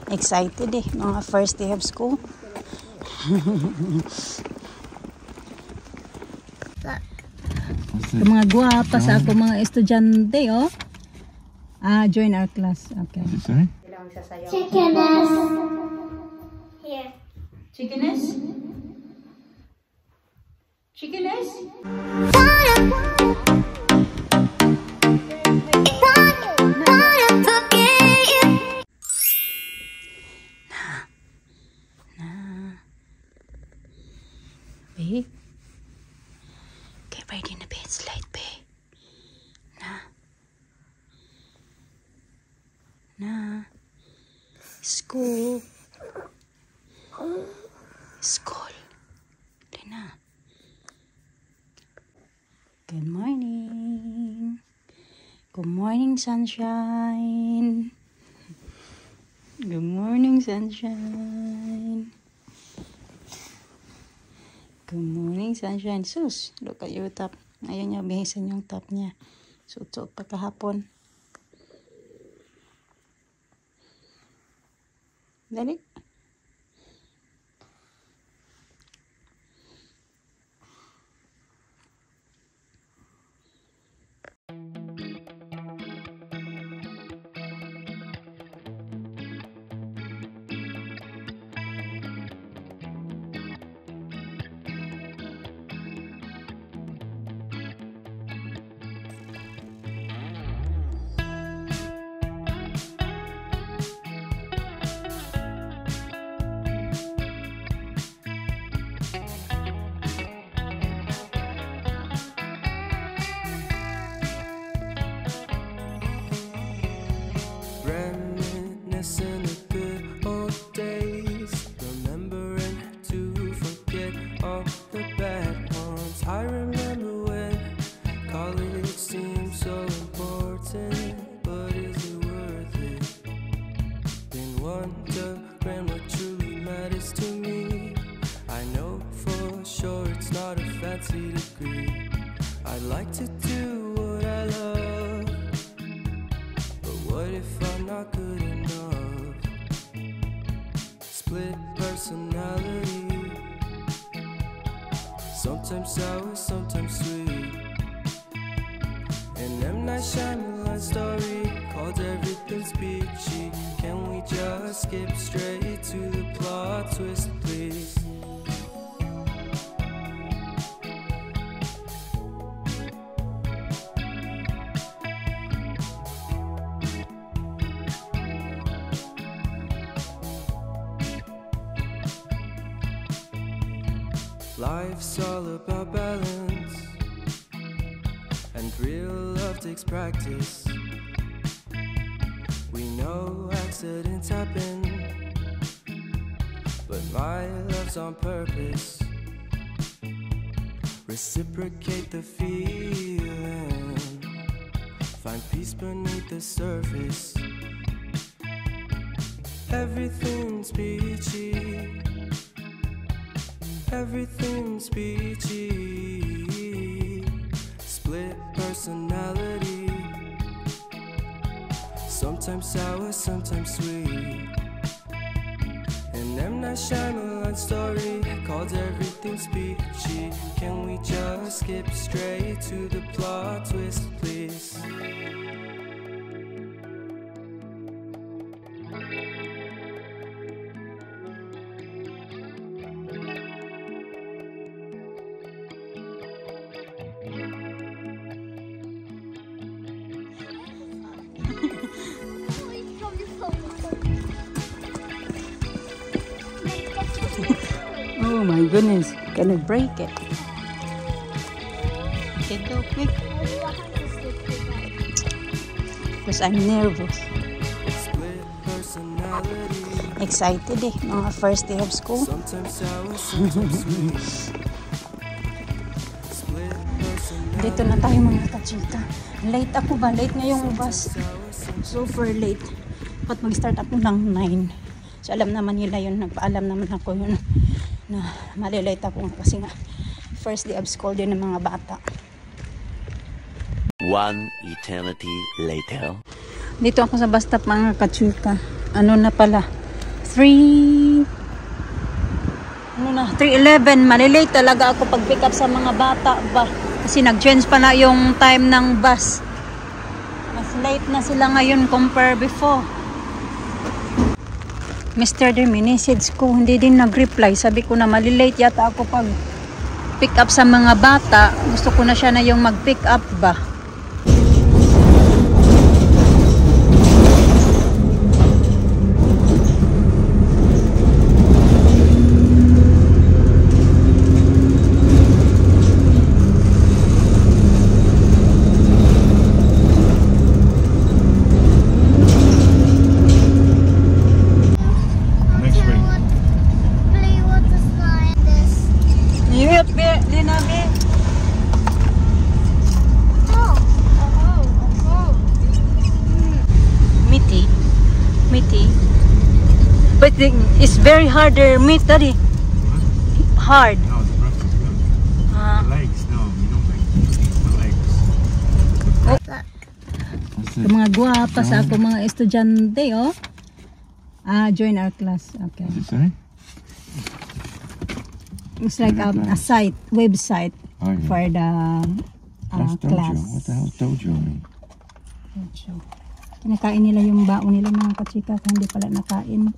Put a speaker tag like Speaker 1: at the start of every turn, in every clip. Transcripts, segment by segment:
Speaker 1: Excited eh, mga first day of school. Mga guwapa sa ako mga estudyante, oh. Join our class. Okay.
Speaker 2: Chickeness. Here.
Speaker 1: Chickeness? Chickeness? Babe, get ready in the bed, it's late, babe. Nah. School. School. Lina. Good morning. Good morning, sunshine. Good morning, sunshine. Good morning, sunshine. Sus, look at your top. Ayaw niya bihisan yung top niya. Suot-suot pa kahapon. Dali.
Speaker 3: Reminiscing the good old days, remembering to forget all the bad ones. I remember when college seemed so important, but is it worth it? Then wondering what truly matters to me. I know for sure it's not a fancy degree. I'd like to do what I love, but what if I'm not good enough? Split personality, sometimes sour, sometimes sweet. An M. Night Shyamalan story called Everything's Peachy. Can we just skip straight to the plot twist, please? Life's all about balance, and real love takes practice. We know accidents happen, but my love's on purpose. Reciprocate the feeling, find peace beneath the surface. Everything's peachy, everything's peachy. Split personality, sometimes sour, sometimes sweet. An M. Night Shyamalan story called Everything's Peachy. Can we just skip straight to the plot twist, please?
Speaker 1: Oh my goodness, gonna break it. Okay, go quick. Because I'm nervous. Excited eh, mga first day of school. Dito na tayo mga kachika. Late ako ba? Late ngayong bus. Super late. Dapat mag-start ako ng 9. So alam naman nila yun. Nagpaalam naman ako yun. Na malilate ako kasi nga first day of school din ng mga bata.
Speaker 4: One eternity later.
Speaker 1: Dito ako sa bus stop mga kachika. Ano na pala? 3:11. Malilate talaga ako pag pick up sa mga bata ba. Kasi nag-change pa na yung time ng bus. Mas late na sila ngayon compare before. Mr. Dim, message ko, hindi din nag-reply. Sabi ko na malilate yata ako pag pick up sa mga bata. Gusto ko na siya na yung mag-pick up ba. But it's very hard there, meat, daddy. Hard.
Speaker 4: No, the breast is good. The legs, no, you don't like the legs.
Speaker 1: Yung mga guwapa sa ako mga estudyante, oh. Join our class. Okay.
Speaker 4: What's it say?
Speaker 1: It's like a site, website
Speaker 4: Oh, yeah.
Speaker 1: for the
Speaker 4: That's
Speaker 1: class.
Speaker 4: dojo. What the hell is dojo mean?
Speaker 1: Dojo. Kinakain nila yung baon nila mga kachika, hindi pala nakain.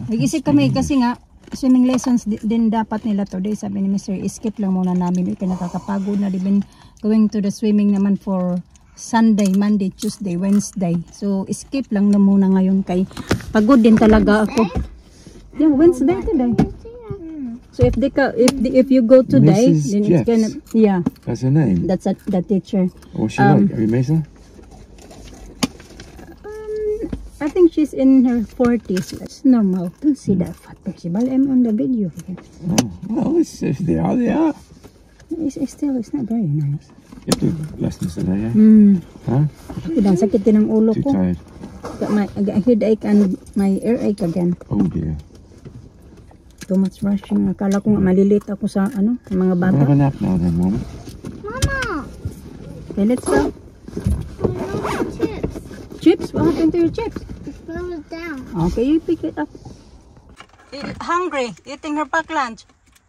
Speaker 1: Nag-isip kami kasi nga, swimming lessons din dapat nila today. Sabi ni Mr. Skip lang muna namin. Ika nakakapagod na. They've been going to the swimming naman for Sunday, Monday, Tuesday, Wednesday. So, skip lang na muna ngayon kay pagod din talaga ako. Yeah, Wednesday today. So, if you go today,
Speaker 4: Mrs.
Speaker 1: then it's gonna, yeah,
Speaker 4: That's her name.
Speaker 1: that's the teacher.
Speaker 4: What's she like? Are you Mesa?
Speaker 1: I think she's in her 40s. That's normal to see that fat principal. I'm on the video.
Speaker 4: Oh, well, if they are, they are.
Speaker 1: It's not very nice.
Speaker 4: You have to lessons today, yeah? Huh?
Speaker 1: Ang sakit din ng ulo
Speaker 4: Too
Speaker 1: ko.
Speaker 4: tired.
Speaker 1: Got my headache and my earache again.
Speaker 4: Oh dear.
Speaker 1: Too much rushing. Akala ko nga malilate ako sa mga
Speaker 4: We'll
Speaker 1: bata.
Speaker 4: have a nap now then, Mom.
Speaker 2: Mama,
Speaker 1: Okay, let's go.
Speaker 2: chips.
Speaker 1: Chips? What happened to your chips?
Speaker 2: It fell down.
Speaker 1: Okay, you pick it up. Hungry, eating her packed lunch.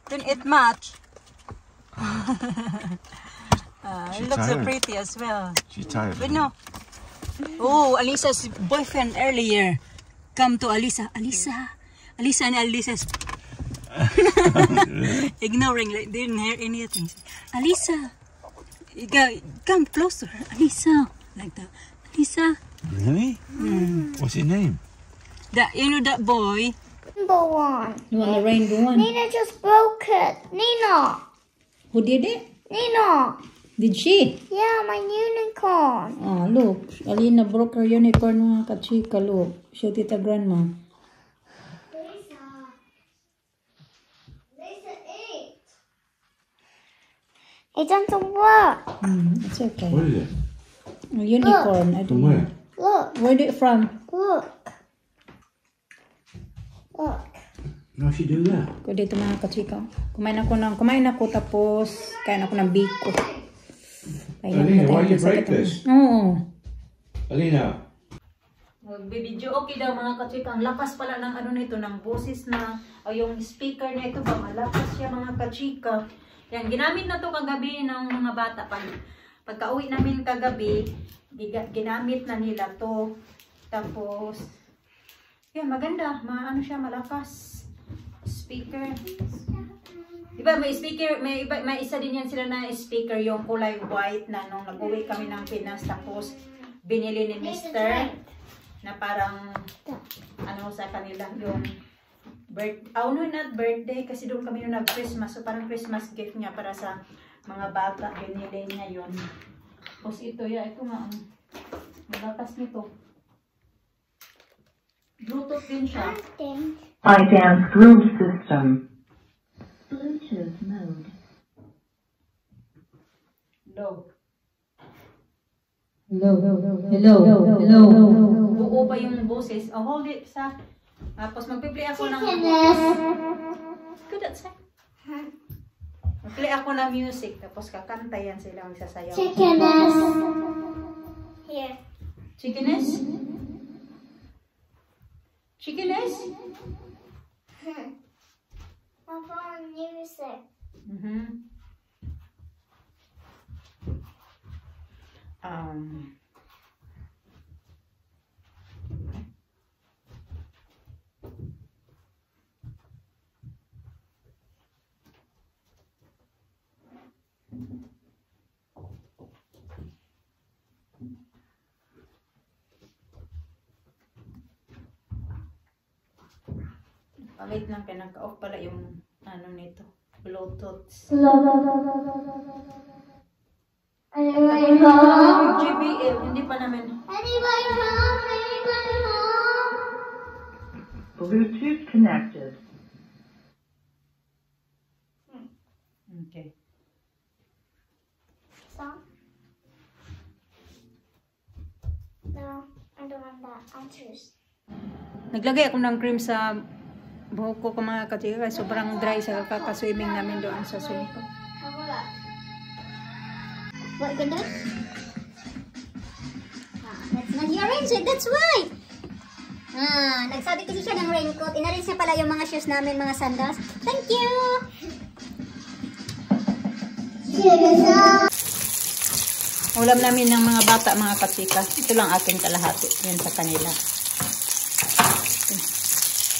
Speaker 1: Didn't eat much. It looks so
Speaker 4: tired.
Speaker 1: pretty as well.
Speaker 4: She's tired.
Speaker 1: But no. Oh, Alisa's boyfriend earlier. Come to Alisa. Alisa and Alisa's ignoring, like didn't hear anything. Alisa, come closer. Alisa, like that. Alisa.
Speaker 4: Really? What's his name?
Speaker 1: You know that boy?
Speaker 2: Rainbow one.
Speaker 1: You want the rainbow one?
Speaker 2: Nina just broke it. Nina.
Speaker 1: Who did it?
Speaker 2: Nina.
Speaker 1: Did she?
Speaker 2: Yeah, my unicorn.
Speaker 1: Oh, look. Alina broke her unicorn, mga kachika. Look. Show tita grandma.
Speaker 2: Lisa ate. It doesn't work.
Speaker 1: It's okay.
Speaker 4: What is it?
Speaker 1: A unicorn. I
Speaker 4: From
Speaker 1: don't know.
Speaker 4: where?
Speaker 2: Look.
Speaker 1: Where did it from?
Speaker 2: Look. Look.
Speaker 4: No, she do that.
Speaker 1: Ko dito mga kachika. Kumain ako tapos kain ako ng biko.
Speaker 4: Alina, why did you break this?
Speaker 1: Oo.
Speaker 4: Alina.
Speaker 1: Magbibidyo okay daw mga kachika. Ang lakas pala ng nito, ng boses na, o yung speaker na ito ba, malakas siya mga kachika. Yan, ginamit na to kagabi ng mga bata. Pagka-uwi namin kagabi, ginamit na nila to. Tapos, yan, maganda. Siya, malakas. Speaker. Diba, may speaker, may isa din yan sila na speaker, yung kulay white na nung nag-uwi kami ng Pinas. Tapos, binili ni Mr. na parang sa kanila yung not birthday kasi doon kami nung nag-Christmas, so parang Christmas gift niya para sa mga bata, binili niya yun. Tapos ito nga ang malakas nito, Bluetooth din siya.
Speaker 5: iDance Groove System. Bluetooth mode.
Speaker 1: Low.
Speaker 5: Hello.
Speaker 1: Buo pa yung boses. Oh, hold it sa. Tapos magpi-play ako ng good at say. Mag-play ako ng music tapos kakanta yan sila magsasayaw.
Speaker 2: Chickeness. Here.
Speaker 1: Chickeness? Chicken is?
Speaker 2: My phone music.
Speaker 1: Wait lang, kaya naka-off pala yung ano nito, Bluetooth.
Speaker 2: Anybody home?
Speaker 1: JBL, hindi pa namin.
Speaker 2: Anybody home? Anybody home?
Speaker 5: Bluetooth connected.
Speaker 1: Okay.
Speaker 2: Stop. No, I don't want that. I'll choose.
Speaker 1: Naglagay ako ng cream sa buhok ko mga kachika kasi sobrang dry sa kakaswimming namin doon sa swimming pool.
Speaker 2: How about that? What you gonna do? That's not i-arrange it. That's why. Nagsabi kasi siya ng raincoat. Inarrange niya pala yung mga shoes namin, mga sandals. Thank you!
Speaker 1: Ulam namin ng mga bata, mga kachika. Ito lang aking kalahati. Yan sa kanila.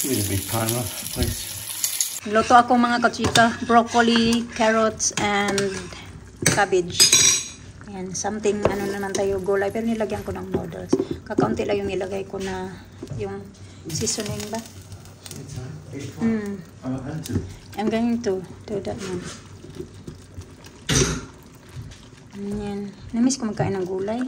Speaker 4: Give me the big timer, please.
Speaker 1: Luto ako mga kachika. Broccoli, carrots, and cabbage. Ayan, something, ano naman tayo, gulay. Pero nilagyan ko ng noodles. Kakaunti lang yung nilagay ko na yung seasoning ba? I'm going to do that now. Ayan. Namiss ko magkain ng gulay.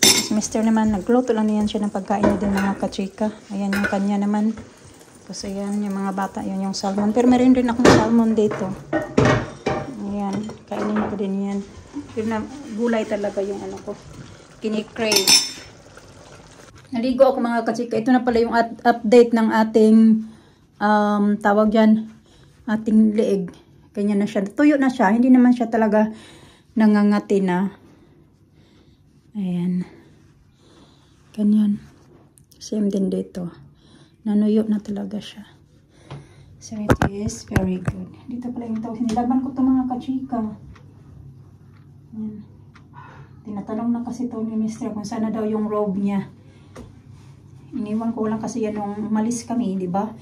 Speaker 1: Si Mr. naman, nagluto lang niyan siya ng pagkain niya din mga kachika. Ayan yung kanya naman. Kasi ayan, yung mga bata, yun yung salmon. Pero meron rin akong salmon dito. Ayan, kainin ko din yan. Pero na, gulay talaga yung ano ko. Kini-crave. Naligo ako mga kachika. Ito na pala yung update ng ating tawag dyan, ating liig. Ganyan na siya. Tuyo na siya. Hindi naman siya talaga nangangati na. Ayan. Ganyan. Same din dito. Nanuyo na talaga siya. So it is very good. Dito pala yung tawag. Nilaban ko ito mga kachika. Ayan. Tinatanong na kasi ito ni Mr. kung sana daw yung robe niya. Iniwan ko lang kasi yan nung umalis kami, di ba?